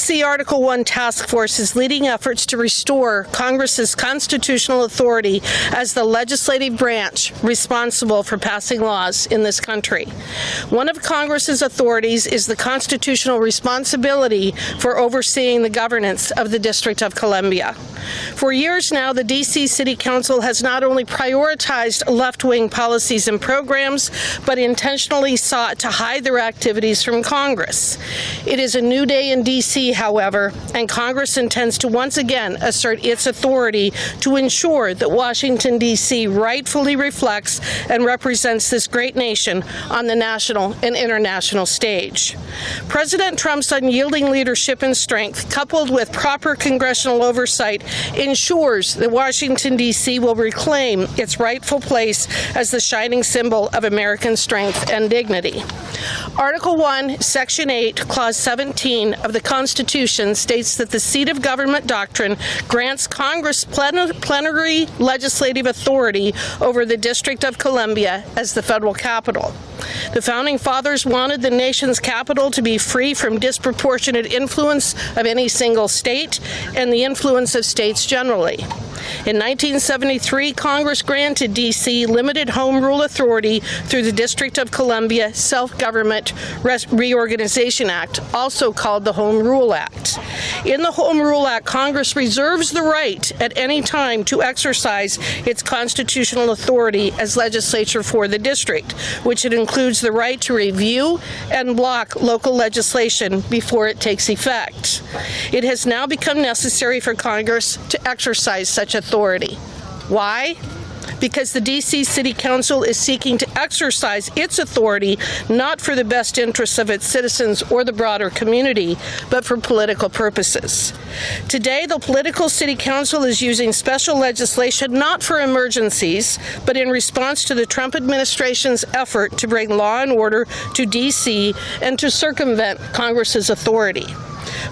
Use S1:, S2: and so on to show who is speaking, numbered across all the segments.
S1: D.C. Article 1 Task Force is leading efforts to restore Congress's constitutional authority as the legislative branch responsible for passing laws in this country. One of Congress's authorities is the constitutional responsibility for overseeing the governance of the District of Columbia. For years now, the D.C. City Council has not only prioritized left-wing policies and programs, but intentionally sought to hide their activities from Congress. It is a new day in D.C., however, and Congress intends to once again assert its authority to ensure that Washington, D.C. rightfully reflects and represents this great nation on the national and international stage. President Trump's unyielding leadership and strength, coupled with proper congressional oversight, ensures that Washington, D.C. will reclaim its rightful place as the shining symbol of American strength and dignity. Article 1, Section 8, Clause 17 of the Constitution states that the seat of government doctrine grants Congress plenary legislative authority over the District of Columbia as the federal capital. The Founding Fathers wanted the nation's capital to be free from disproportionate influence of any single state and the influence of states generally. In 1973, Congress granted D.C. limited home rule authority through the District of Columbia Self-Government Reorganization Act, also called the Home Rule Act. In the Home Rule Act, Congress reserves the right at any time to exercise its constitutional authority as legislature for the district, which it includes the right to review and block local legislation before it takes effect. It has now become necessary for Congress to exercise such authority. Why? Because the D.C. City Council is seeking to exercise its authority not for the best interests of its citizens or the broader community, but for political purposes. Today, the political City Council is using special legislation not for emergencies, but in response to the Trump administration's effort to bring law and order to D.C. and to circumvent Congress's authority.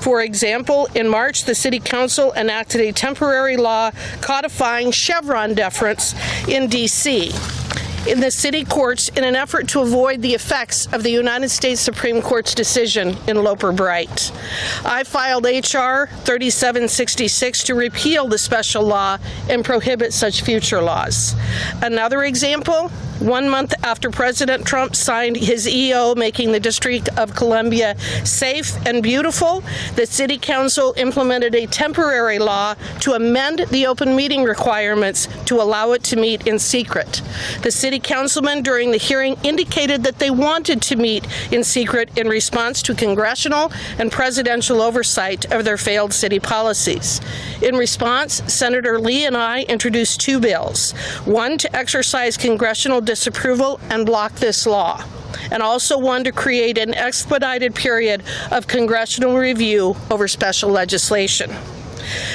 S1: For example, in March, the City Council enacted a temporary law codifying Chevron deference in D.C. in the city courts in an effort to avoid the effects of the United States Supreme Court's decision in Loper-Bright. I filed H.R. 3766 to repeal the special law and prohibit such future laws. Another example, 1 month after President Trump signed his EO making the District of Columbia safe and beautiful, the City Council implemented a temporary law to amend the open meeting requirements to allow it to meet in secret. The City councilmen during the hearing indicated that they wanted to meet in secret in response to congressional and presidential oversight of their failed city policies. In response, Senator Lee and I introduced two bills, one to exercise congressional disapproval and block this law, and also one to create an expedited period of congressional review over special legislation.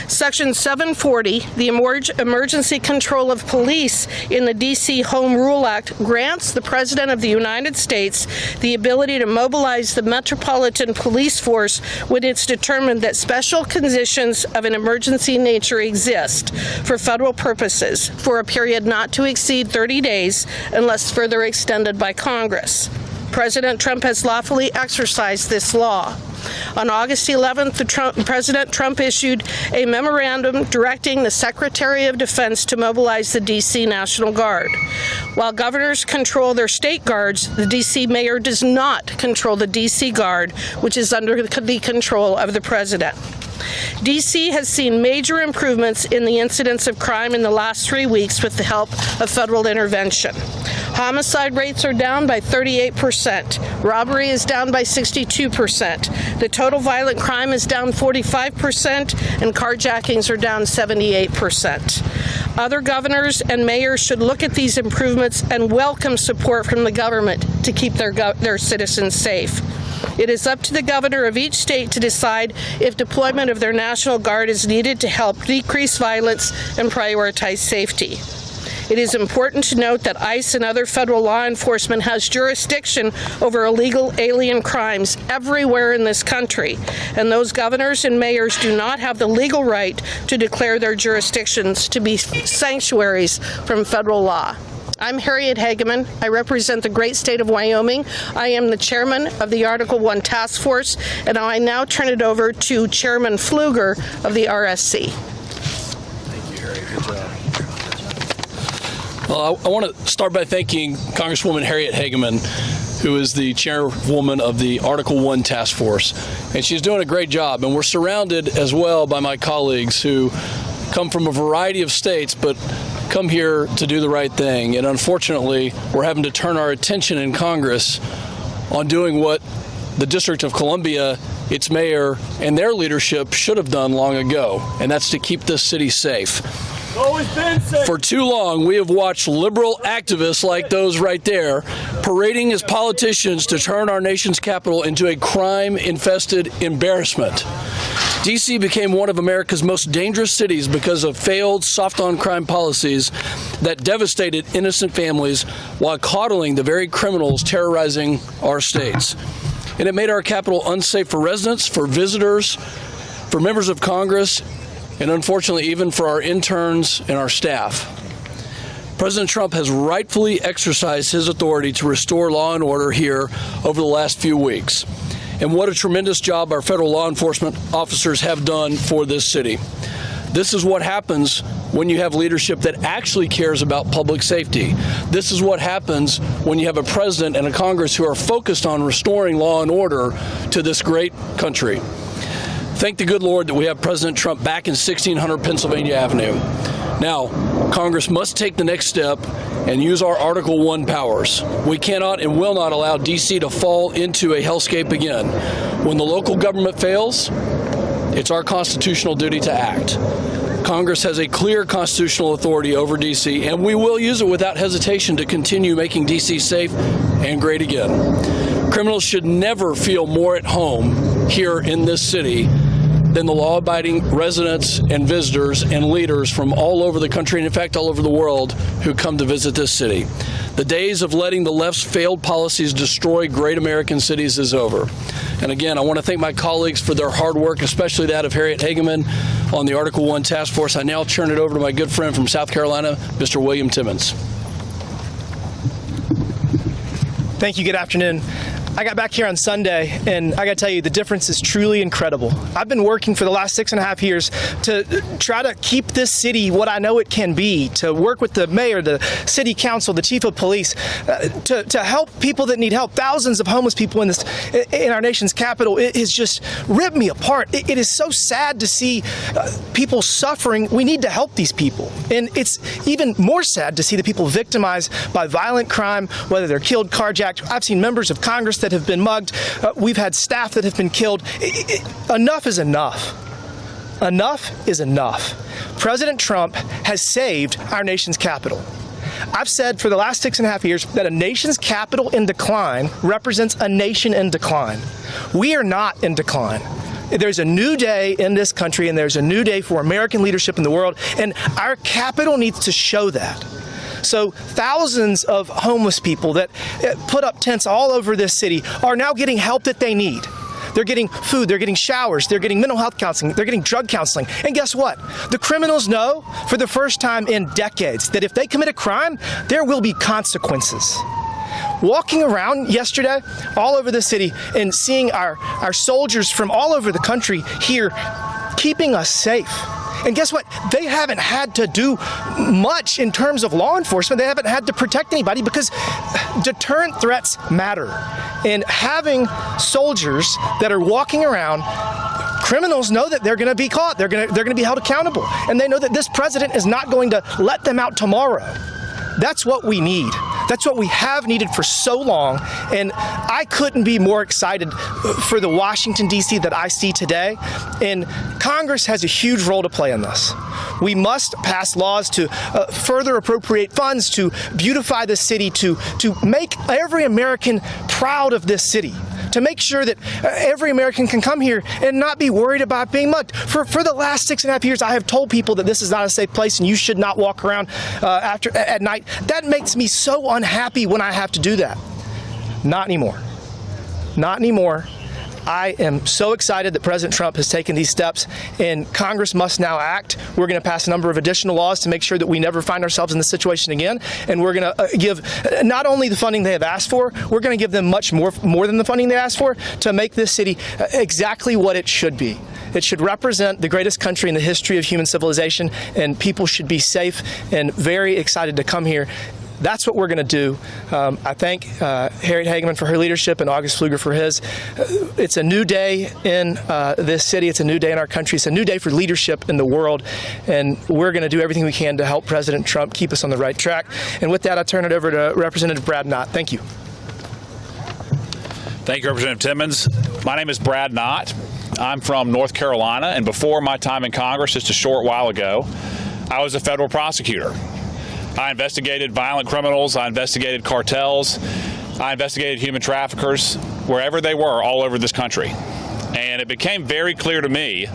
S1: Section 740, the emergency control of police in the D.C. Home Rule Act, grants the President of the United States the ability to mobilize the Metropolitan Police Force when it's determined that special conditions of an emergency nature exist for federal purposes for a period not to exceed 30 days unless further extended by Congress. President Trump has lawfully exercised this law. On August 11th, President Trump issued a memorandum directing the Secretary of Defense to mobilize the D.C. National Guard. While governors control their state guards, the D.C. mayor does not control the D.C. Guard, which is under the control of the president. D.C. has seen major improvements in the incidence of crime in the last 3 weeks with the help of federal intervention. Homicide rates are down by 38%. Robbery is down by 62%. The total violent crime is down 45%, and carjackings are down 78%. Other governors and mayors should look at these improvements and welcome support from the government to keep their citizens safe. It is up to the governor of each state to decide if deployment of their National Guard is needed to help decrease violence and prioritize safety. It is important to note that ICE and other federal law enforcement has jurisdiction over illegal alien crimes everywhere in this country, and those governors and mayors do not have the legal right to declare their jurisdictions to be sanctuaries from federal law. I'm Harriet Hageman. I represent the great state of Wyoming. I am the chairman of the Article 1 Task Force, and I now turn it over to Chairman Pfluger of the RSC.
S2: Thank you, Harriet. Good job. Well, I want to start by thanking Congresswoman Harriet Hageman, who is the chairwoman of the Article 1 Task Force. And she's doing a great job. And we're surrounded as well by my colleagues who come from a variety of states, but come here to do the right thing. And unfortunately, we're having to turn our attention in Congress on doing what the District of Columbia, its mayor, and their leadership should have done long ago, and that's to keep this city safe. For too long, we have watched liberal activists like those right there parading as politicians to turn our nation's capital into a crime-infested embarrassment. D.C. became one of America's most dangerous cities because of failed soft-on-crime policies that devastated innocent families while coddling the very criminals terrorizing our states. And it made our capital unsafe for residents, for visitors, for members of Congress, and unfortunately even for our interns and our staff. President Trump has rightfully exercised his authority to restore law and order here over the last few weeks. And what a tremendous job our federal law enforcement officers have done for this city. This is what happens when you have leadership that actually cares about public safety. This is what happens when you have a president and a Congress who are focused on restoring law and order to this great country. Thank the good Lord that we have President Trump back in 1600 Pennsylvania Avenue. Now, Congress must take the next step and use our Article 1 powers. We cannot and will not allow D.C. to fall into a hellscape again. When the local government fails, it's our constitutional duty to act. Congress has a clear constitutional authority over D.C., and we will use it without hesitation to continue making D.C. safe and great again. Criminals should never feel more at home here in this city than the law-abiding residents and visitors and leaders from all over the country, and in fact all over the world, who come to visit this city. The days of letting the left's failed policies destroy great American cities is over. And again, I want to thank my colleagues for their hard work, especially that of Harriet Hageman on the Article 1 Task Force. I now turn it over to my good friend from South Carolina, Mr. William Timmons.
S3: Thank you. Good afternoon. I got back here on Sunday, and I got to tell you, the difference is truly incredible. I've been working for the last 6.5 years to try to keep this city what I know it can be, to work with the mayor, the city council, the chief of police, to help people that need help. Thousands of homeless people in our nation's capital. It has just ripped me apart. It is so sad to see people suffering. We need to help these people. And it's even more sad to see the people victimized by violent crime, whether they're killed, carjacked. I've seen members of Congress that have been mugged. We've had staff that have been killed. Enough is enough. Enough is enough. President Trump has saved our nation's capital. I've said for the last 6.5 years that a nation's capital in decline represents a nation in decline. We are not in decline. There's a new day in this country, and there's a new day for American leadership in the world, and our capital needs to show that. So thousands of homeless people that put up tents all over this city are now getting help that they need. They're getting food, they're getting showers, they're getting mental health counseling, they're getting drug counseling. And guess what? The criminals know for the first time in decades that if they commit a crime, there will be consequences. Walking around yesterday all over the city and seeing our soldiers from all over the country here keeping us safe. And guess what? They haven't had to do much in terms of law enforcement. They haven't had to protect anybody because deterrent threats matter. And having soldiers that are walking around, criminals know that they're going to be caught. They're going to be held accountable. And they know that this president is not going to let them out tomorrow. That's what we need. That's what we have needed for so long, and I couldn't be more excited for the Washington, D.C. that I see today, and Congress has a huge role to play in this. We must pass laws to further appropriate funds, to beautify the city, to make every American proud of this city, to make sure that every American can come here and not be worried about being mugged. For the last 6.5 years, I have told people that this is not a safe place and you should not walk around at night. That makes me so unhappy when I have to do that. Not anymore. Not anymore. I am so excited that President Trump has taken these steps, and Congress must now act. We're going to pass a number of additional laws to make sure that we never find ourselves in this situation again, and we're going to give not only the funding they have asked for, we're going to give them much more than the funding they asked for to make this city exactly what it should be. It should represent the greatest country in the history of human civilization, and people should be safe and very excited to come here. That's what we're going to do. I thank Harriet Hageman for her leadership and August Pfluger for his. It's a new day in this city. It's a new day in our country. It's a new day for leadership in the world. And we're going to do everything we can to help President Trump keep us on the right track. And with that, I turn it over to Representative Brad Knott. Thank you.
S4: Thank you, Representative Timmons. My name is Brad Knott. I'm from North Carolina, and before my time in Congress, just a short while ago, I was a federal prosecutor. I investigated violent criminals, I investigated cartels, I investigated human traffickers, wherever they were all over this country. And it became very clear to me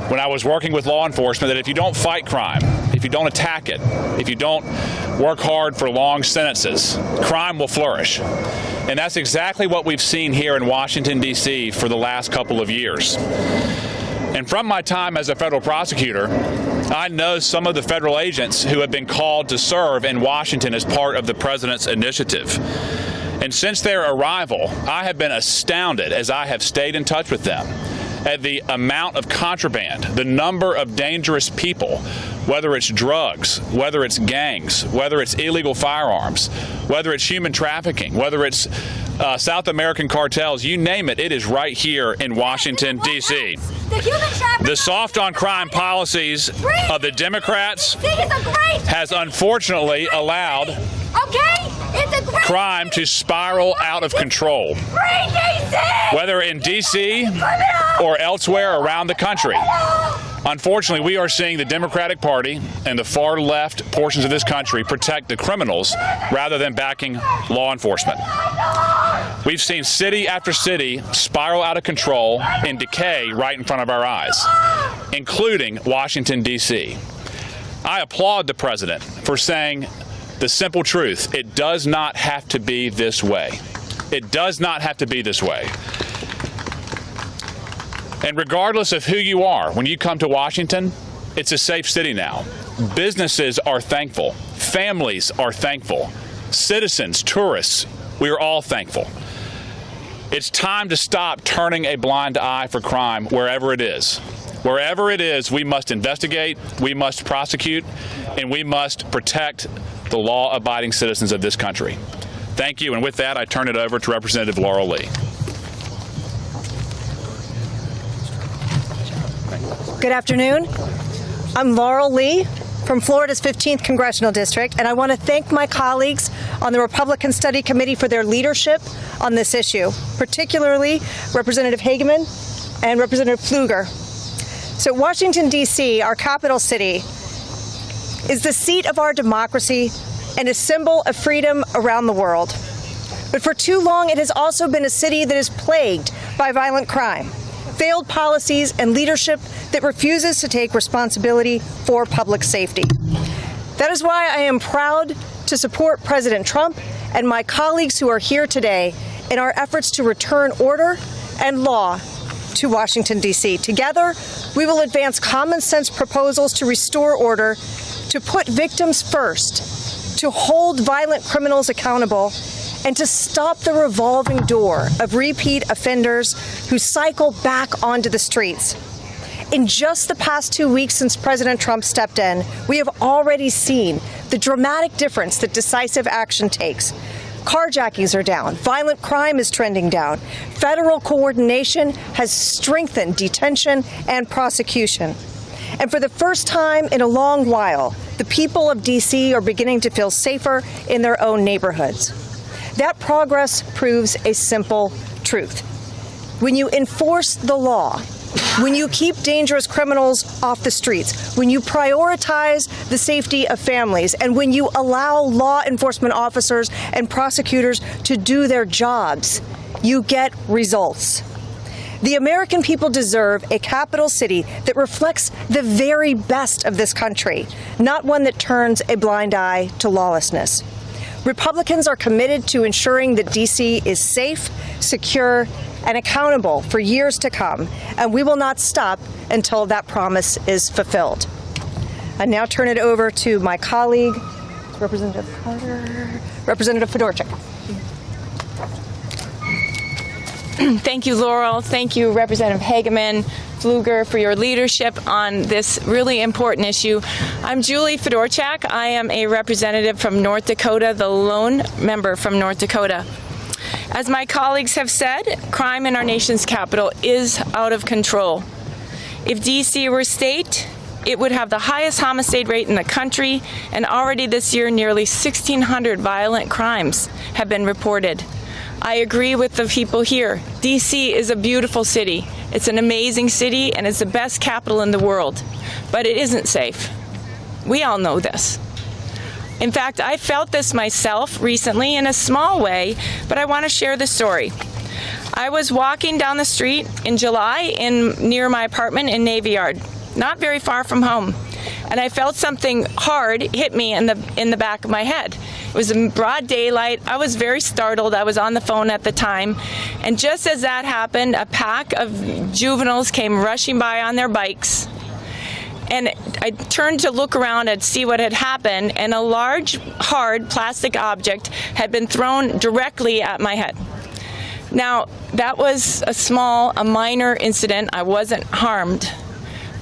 S4: when I was working with law enforcement that if you don't fight crime, if you don't attack it, if you don't work hard for long sentences, crime will flourish. And that's exactly what we've seen here in Washington, D.C. for the last couple of years. And from my time as a federal prosecutor, I know some of the federal agents who have been called to serve in Washington as part of the president's initiative. And since their arrival, I have been astounded as I have stayed in touch with them at the amount of contraband, the number of dangerous people, whether it's drugs, whether it's gangs, whether it's illegal firearms, whether it's human trafficking, whether it's South American cartels, you name it, it is right here in Washington, D.C. The soft on crime policies of the Democrats has unfortunately allowed crime to spiral out of control, whether in D.C. or elsewhere around the country. Unfortunately, we are seeing the Democratic Party and the far left portions of this country protect the criminals rather than backing law enforcement. We've seen city after city spiral out of control and decay right in front of our eyes, including Washington, D.C. I applaud the president for saying the simple truth. It does not have to be this way. It does not have to be this way. And regardless of who you are, when you come to Washington, it's a safe city now. Businesses are thankful. Families are thankful. Citizens, tourists, we are all thankful. It's time to stop turning a blind eye for crime wherever it is. Wherever it is, we must investigate, we must prosecute, and we must protect the law-abiding citizens of this country. Thank you, and with that, I turn it over to Representative Laurel Lee.
S5: Good afternoon. I'm Laurel Lee from Florida's 15th Congressional District, and I want to thank my colleagues on the Republican Study Committee for their leadership on this issue, particularly Representative Hageman and Representative Pfluger. So Washington, D.C., our capital city, is the seat of our democracy and a symbol of freedom around the world. But for too long, it has also been a city that is plagued by violent crime, failed policies, and leadership that refuses to take responsibility for public safety. That is why I am proud to support President Trump and my colleagues who are here today in our efforts to return order and law to Washington, D.C. Together, we will advance common sense proposals to restore order, to put victims first, to hold violent criminals accountable, and to stop the revolving door of repeat offenders who cycle back onto the streets. In just the past 2 weeks since President Trump stepped in, we have already seen the dramatic difference that decisive action takes. Carjackings are down. Violent crime is trending down. Federal coordination has strengthened detention and prosecution. And for the first time in a long while, the people of D.C. are beginning to feel safer in their own neighborhoods. That progress proves a simple truth. When you enforce the law, when you keep dangerous criminals off the streets, when you prioritize the safety of families, and when you allow law enforcement officers and prosecutors to do their jobs, you get results. The American people deserve a capital city that reflects the very best of this country, not one that turns a blind eye to lawlessness. Republicans are committed to ensuring that D.C. is safe, secure, and accountable for years to come, and we will not stop until that promise is fulfilled. I now turn it over to my colleague, Representative Carter, Representative Fedorchak.
S6: Thank you, Laurel. Thank you, Representative Hageman, Pfluger, for your leadership on this really important issue. I'm Julie Fedorchak. I am a representative from North Dakota, the lone member from North Dakota. As my colleagues have said, crime in our nation's capital is out of control. If D.C. were state, it would have the highest homicide rate in the country, and already this year nearly 1,600 violent crimes have been reported. I agree with the people here. D.C. is a beautiful city. It's an amazing city, and it's the best capital in the world. But it isn't safe. We all know this. In fact, I felt this myself recently in a small way, but I want to share the story. I was walking down the street in July near my apartment in Navy Yard, not very far from home, and I felt something hard hit me in the back of my head. It was in broad daylight. I was very startled. I was on the phone at the time, and just as that happened, a pack of juveniles came rushing by on their bikes, and I turned to look around and see what had happened, and a large, hard plastic object had been thrown directly at my head. Now, that was a minor incident. I wasn't harmed.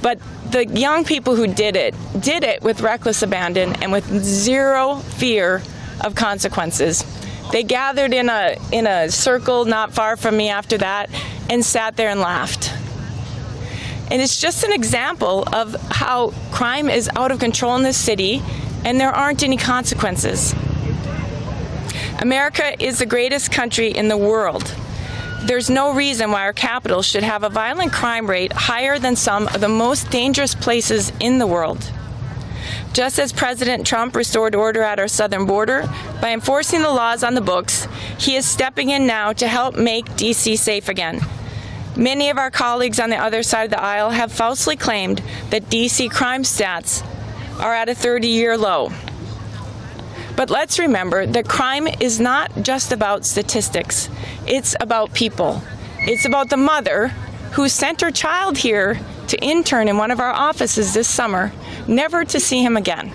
S6: But the young people who did it with reckless abandon and with zero fear of consequences. They gathered in a circle not far from me after that and sat there and laughed. And it's just an example of how crime is out of control in this city and there aren't any consequences. America is the greatest country in the world. There's no reason why our capital should have a violent crime rate higher than some of the most dangerous places in the world. Just as President Trump restored order at our southern border by enforcing the laws on the books, he is stepping in now to help make D.C. safe again. Many of our colleagues on the other side of the aisle have falsely claimed that D.C. crime stats are at a 30-year low. But let's remember that crime is not just about statistics. It's about people. It's about the mother who sent her child here to intern in one of our offices this summer, never to see him again.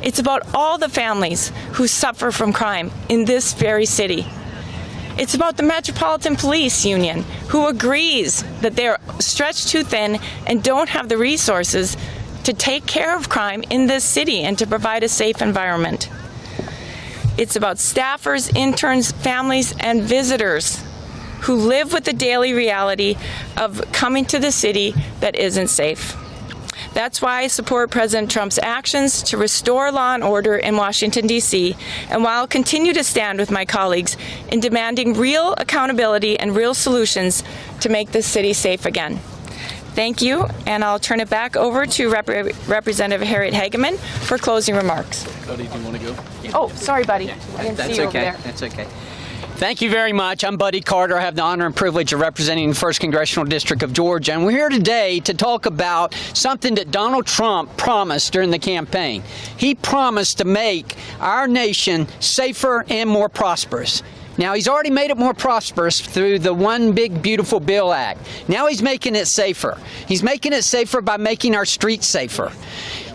S6: It's about all the families who suffer from crime in this very city. It's about the Metropolitan Police Union, who agrees that they're stretched too thin and don't have the resources to take care of crime in this city and to provide a safe environment. It's about staffers, interns, families, and visitors who live with the daily reality of coming to the city that isn't safe. That's why I support President Trump's actions to restore law and order in Washington, D.C., and while I'll continue to stand with my colleagues in demanding real accountability and real solutions to make this city safe again. Thank you, and I'll turn it back over to Representative Harriet Hageman for closing remarks.
S2: Buddy, do you want to go?
S6: Oh, sorry, buddy. I didn't see you over there.
S7: That's okay. Thank you very much. I'm Buddy Carter. I have the honor and privilege of representing the 1st Congressional District of Georgia, and we're here today to talk about something that Donald Trump promised during the campaign. He promised to make our nation safer and more prosperous. Now, he's already made it more prosperous through the One Big Beautiful Bill Act. Now he's making it safer. He's making it safer by making our streets safer.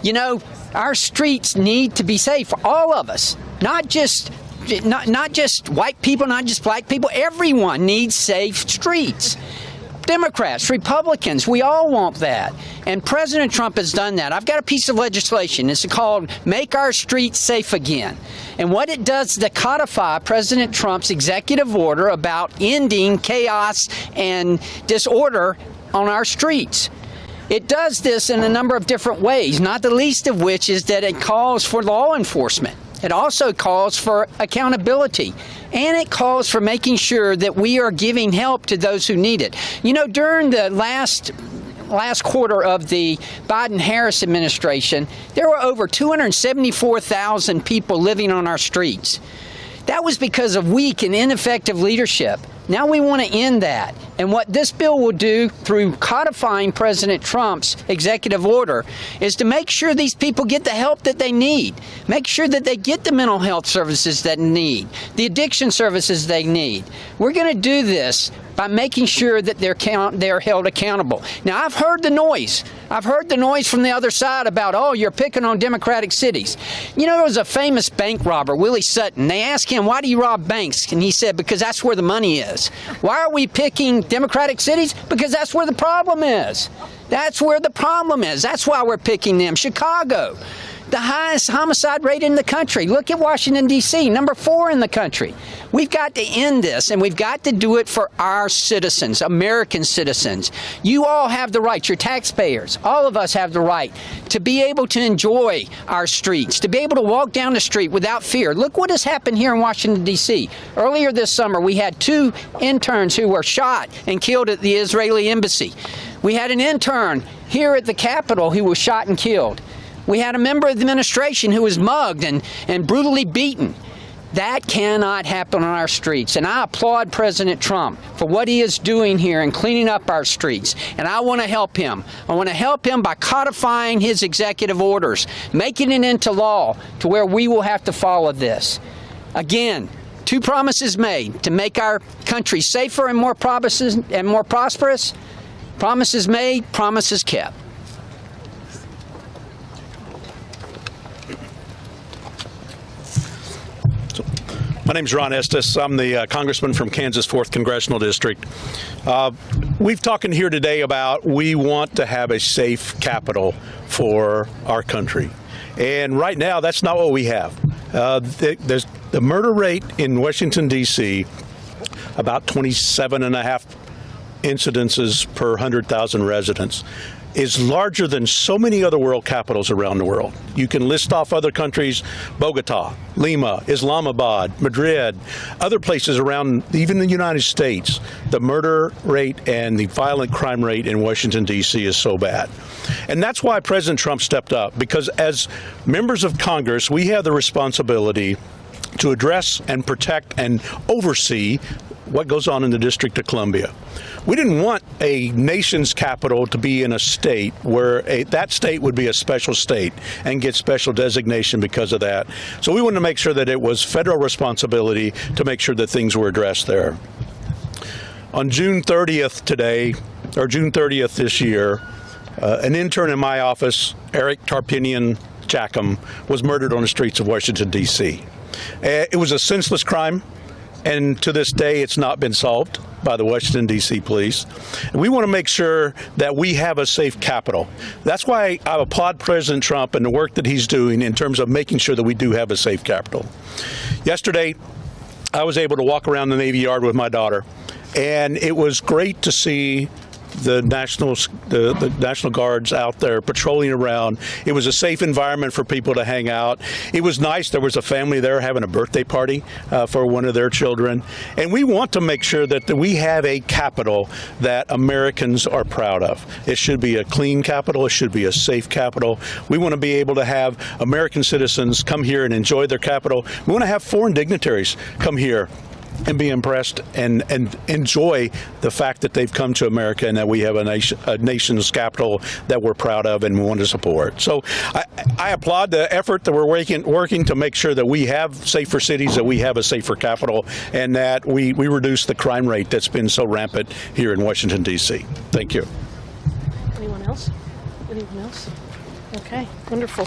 S7: You know, our streets need to be safe for all of us, not just white people, not just black people. Everyone needs safe streets. Democrats, Republicans, we all want that. And President Trump has done that. I've got a piece of legislation. It's called Make Our Streets Safe Again. And what it does is to codify President Trump's executive order about ending chaos and disorder on our streets. It does this in a number of different ways, not the least of which is that it calls for law enforcement. It also calls for accountability, and it calls for making sure that we are giving help to those who need it. You know, during the last quarter of the Biden-Harris administration, there were over 274,000 people living on our streets. That was because of weak and ineffective leadership. Now we want to end that. And what this bill will do through codifying President Trump's executive order is to make sure these people get the help that they need, make sure that they get the mental health services that they need, the addiction services they need. We're going to do this by making sure that they're held accountable. Now, I've heard the noise. I've heard the noise from the other side about, oh, you're picking on Democratic cities. You know, there was a famous bank robber, Willie Sutton. They asked him, why do you rob banks? And he said, because that's where the money is. Why are we picking Democratic cities? Because that's where the problem is. That's where the problem is. That's why we're picking them. Chicago, the highest homicide rate in the country. Look at Washington, D.C., number 4 in the country. We've got to end this, and we've got to do it for our citizens, American citizens. You all have the right, your taxpayers, all of us have the right to be able to enjoy our streets, to be able to walk down the street without fear. Look what has happened here in Washington, D.C. Earlier this summer, we had 2 interns who were shot and killed at the Israeli embassy. We had an intern here at the Capitol who was shot and killed. We had a member of the administration who was mugged and brutally beaten. That cannot happen on our streets. And I applaud President Trump for what he is doing here and cleaning up our streets. And I want to help him. I want to help him by codifying his executive orders, making it into law to where we will have to follow this. Again, 2 promises made to make our country safer and more prosperous. Promises made, promises kept.
S8: My name is Ron Estes. I'm the congressman from Kansas 4th Congressional District. We've talking here today about we want to have a safe capital for our country. And right now, that's not what we have. There's the murder rate in Washington, D.C., about 27.5 incidences per 100,000 residents, is larger than so many other world capitals around the world. You can list off other countries: Bogota, Lima, Islamabad, Madrid, other places around, even the United States. The murder rate and the violent crime rate in Washington, D.C. is so bad. And that's why President Trump stepped up, because as members of Congress, we have the responsibility to address and protect and oversee what goes on in the District of Columbia. We didn't want a nation's capital to be in a state where that state would be a special state and get special designation because of that. So we wanted to make sure that it was federal responsibility to make sure that things were addressed there. On June 30th this year, an intern in my office, Eric Tarpinian Chackham, was murdered on the streets of Washington, D.C. It was a senseless crime, and to this day it's not been solved by the Washington, D.C. police. And we want to make sure that we have a safe capital. That's why I applaud President Trump and the work that he's doing in terms of making sure that we do have a safe capital. Yesterday, I was able to walk around the Navy Yard with my daughter, and it was great to see the National Guards out there patrolling around. It was a safe environment for people to hang out. It was nice. There was a family there having a birthday party for one of their children. And we want to make sure that we have a capital that Americans are proud of. It should be a clean capital. It should be a safe capital. We want to be able to have American citizens come here and enjoy their capital. We want to have foreign dignitaries come here and be impressed and enjoy the fact that they've come to America and that we have a nation's capital that we're proud of and we want to support. So I applaud the effort that we're working to make sure that we have safer cities, that we have a safer capital, and that we reduce the crime rate that's been so rampant here in Washington, D.C. Thank you.
S1: Anyone else? Anyone else? Okay, wonderful.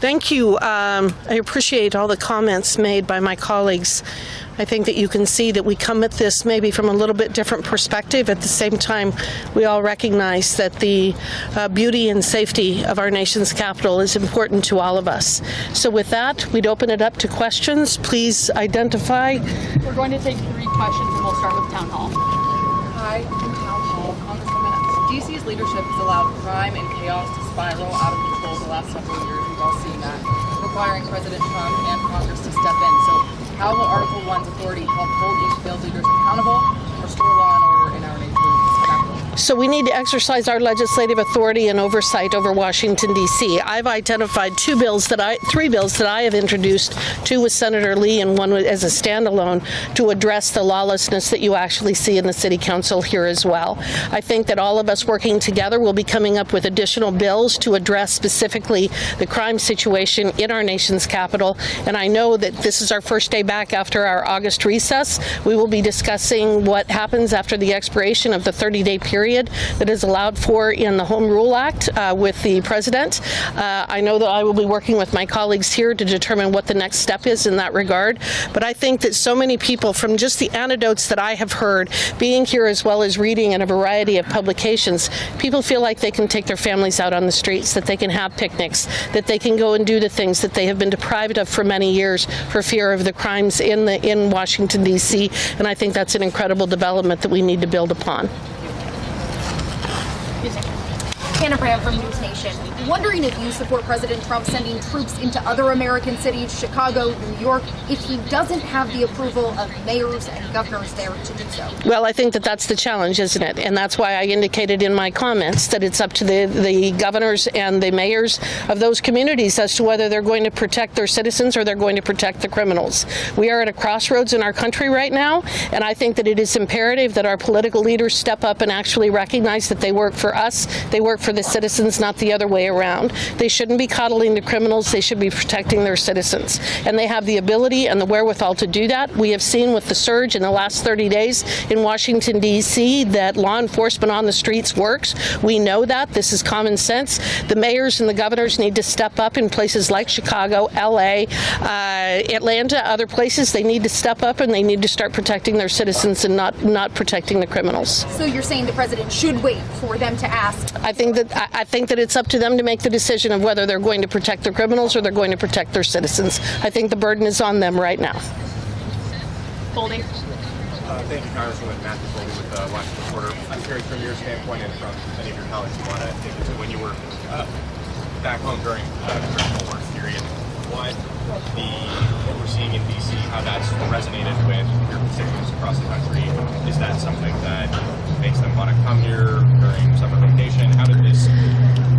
S1: Thank you. I appreciate all the comments made by my colleagues. I think that you can see that we come at this maybe from a little bit different perspective. At the same time, we all recognize that the beauty and safety of our nation's capital is important to all of us. So with that, we'd open it up to questions. Please identify.
S9: We're going to take 3 questions, and we'll start with Town Hall. Hi, from Town Hall. Congresswoman, DC's leadership has allowed crime and chaos to spiral out of control the last several years. We've all seen that, requiring President Trump and Congress to step in. So how will Article 1's authority help hold each failed leaders accountable and restore law and order in our nation's capital?
S1: So we need to exercise our legislative authority and oversight over Washington, D.C. I've identified three bills that I have introduced, two with Senator Lee and one as a standalone, to address the lawlessness that you actually see in the City Council here as well. I think that all of us working together will be coming up with additional bills to address specifically the crime situation in our nation's capital. And I know that this is our first day back after our August recess. We will be discussing what happens after the expiration of the 30-day period that is allowed for in the Home Rule Act with the President. I know that I will be working with my colleagues here to determine what the next step is in that regard. But I think that so many people, from just the anecdotes that I have heard, being here as well as reading in a variety of publications, people feel like they can take their families out on the streets, that they can have picnics, that they can go and do the things that they have been deprived of for many years for fear of the crimes in Washington, D.C. And I think that's an incredible development that we need to build upon.
S10: Hannah Brand from News Nation. Wondering if you support President Trump sending troops into other American cities, Chicago, New York, if he doesn't have the approval of mayors and governors there to do so.
S1: Well, I think that that's the challenge, isn't it? And that's why I indicated in my comments that it's up to the governors and the mayors of those communities as to whether they're going to protect their citizens or they're going to protect the criminals. We are at a crossroads in our country right now, and I think that it is imperative that our political leaders step up and actually recognize that they work for us, they work for the citizens, not the other way around. They shouldn't be coddling the criminals, they should be protecting their citizens. And they have the ability and the wherewithal to do that. We have seen with the surge in the last 30 days in Washington, D.C. that law enforcement on the streets works. We know that. This is common sense. The mayors and the governors need to step up in places like Chicago, L.A., Atlanta, other places. They need to step up and they need to start protecting their citizens and not protecting the criminals.
S10: So you're saying the president should wait for them to ask?
S1: I think that it's up to them to make the decision of whether they're going to protect their criminals or they're going to protect their citizens. I think the burden is on them right now.
S10: Golding.
S11: Thank you, Congresswoman Matthew Golding with the Washington Reporter. I'm curious from your standpoint and from many of your colleagues who want to dig into when you were back home during the congressional work period, what we're seeing in D.C., how that's resonated with your constituents across the country. Is that something that makes them want to come here during summer vacation? How did this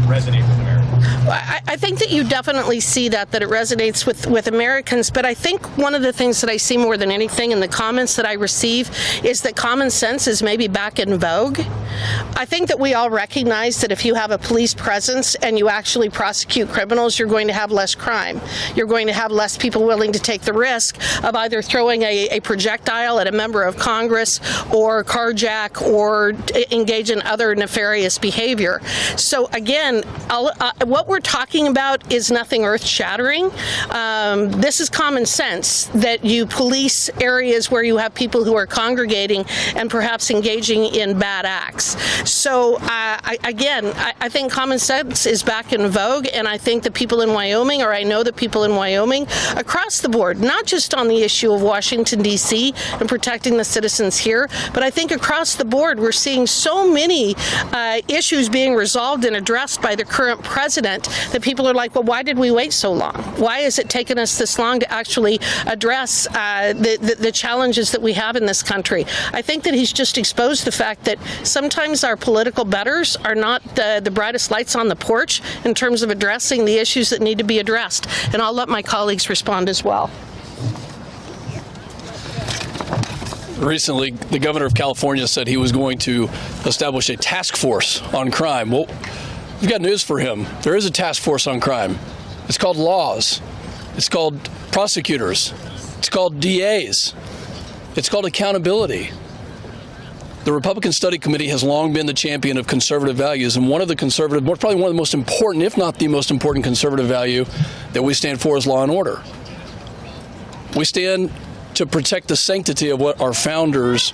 S11: resonate with Americans?
S1: Well, I think that you definitely see that it resonates with Americans, but I think one of the things that I see more than anything in the comments that I receive is that common sense is maybe back in vogue. I think that we all recognize that if you have a police presence and you actually prosecute criminals, you're going to have less crime. You're going to have less people willing to take the risk of either throwing a projectile at a member of Congress or carjack or engage in other nefarious behavior. So again, what we're talking about is nothing earth-shattering. This is common sense that you police areas where you have people who are congregating and perhaps engaging in bad acts. So I think common sense is back in vogue, and I think the people in Wyoming, or I know the people in Wyoming across the board, not just on the issue of Washington, D.C. and protecting the citizens here, but I think across the board we're seeing so many issues being resolved and addressed by the current president that people are like, well, why did we wait so long? Why has it taken us this long to actually address the challenges that we have in this country? I think that he's just exposed the fact that sometimes our political betters are not the brightest lights on the porch in terms of addressing the issues that need to be addressed. And I'll let my colleagues respond as well.
S2: Recently, the governor of California said he was going to establish a task force on crime. Well, we've got news for him. There is a task force on crime. It's called laws. It's called prosecutors. It's called DAs. It's called accountability. The Republican Study Committee has long been the champion of conservative values, and probably one of the most important, if not the most important conservative value that we stand for is law and order. We stand to protect the sanctity of what our founders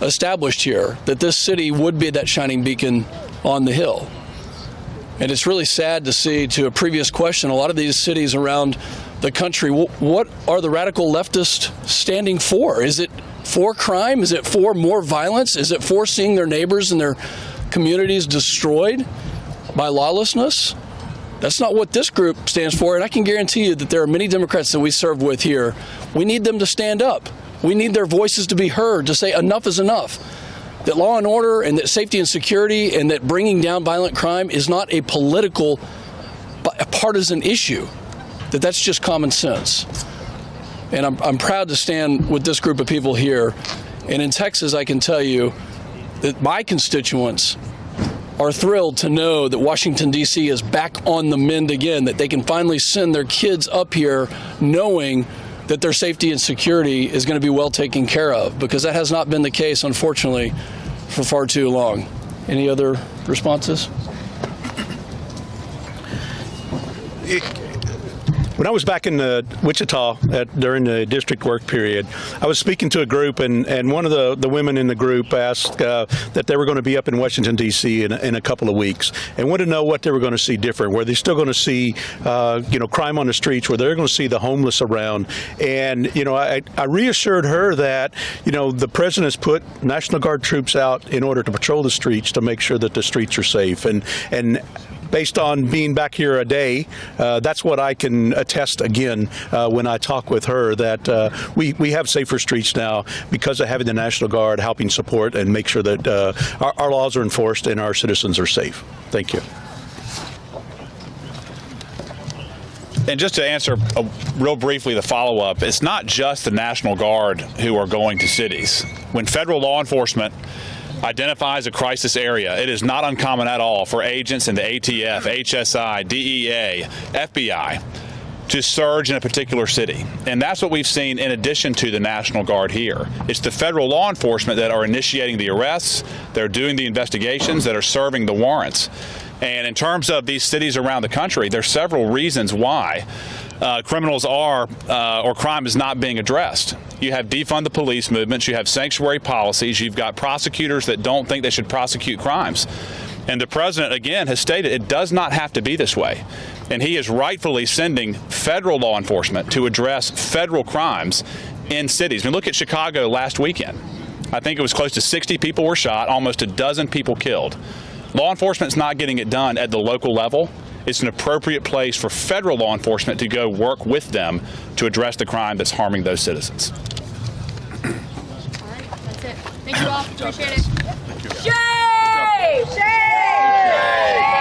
S2: established here, that this city would be that shining beacon on the hill. And it's really sad to see, to a previous question, a lot of these cities around the country, what are the radical leftists standing for? Is it for crime? Is it for more violence? Is it for seeing their neighbors and their communities destroyed by lawlessness? That's not what this group stands for, and I can guarantee you that there are many Democrats that we serve with here. We need them to stand up. We need their voices to be heard, to say enough is enough. that law and order and that safety and security and that bringing down violent crime is not a political, a partisan issue, that's just common sense. And I'm proud to stand with this group of people here. And in Texas, I can tell you that my constituents are thrilled to know that Washington, D.C. is back on the mend again, that they can finally send their kids up here knowing that their safety and security is going to be well taken care of, because that has not been the case, unfortunately, for far too long. Any other responses?
S8: When I was back in Wichita during the district work period, I was speaking to a group, and one of the women in the group asked that they were going to be up in Washington, D.C. in a couple of weeks, and wanted to know what they were going to see different. Were they still going to see, crime on the streets? Were they going to see the homeless around? And, I reassured her that, the president has put National Guard troops out in order to patrol the streets to make sure that the streets are safe. And based on being back here a day, that's what I can attest again when I talk with her, that we have safer streets now because of having the National Guard helping support and make sure that our laws are enforced and our citizens are safe. Thank you.
S4: And just to answer real briefly the follow-up, it's not just the National Guard who are going to cities. When federal law enforcement identifies a crisis area, it is not uncommon at all for agents in the ATF, HSI, DEA, FBI to surge in a particular city. And that's what we've seen in addition to the National Guard here. It's the federal law enforcement that are initiating the arrests, they're doing the investigations, that are serving the warrants. And in terms of these cities around the country, there's several reasons why criminals are, or crime is not being addressed. You have defund the police movements, you have sanctuary policies, you've got prosecutors that don't think they should prosecute crimes. And the president, again, has stated it does not have to be this way. And he is rightfully sending federal law enforcement to address federal crimes in cities. I mean, look at Chicago last weekend. I think it was close to 60 people were shot, almost a dozen people killed. Law enforcement's not getting it done at the local level. It's an appropriate place for federal law enforcement to go work with them to address the crime that's harming those citizens.
S9: All right, that's it. Thank you all. Appreciate it.
S6: Shame! Shame!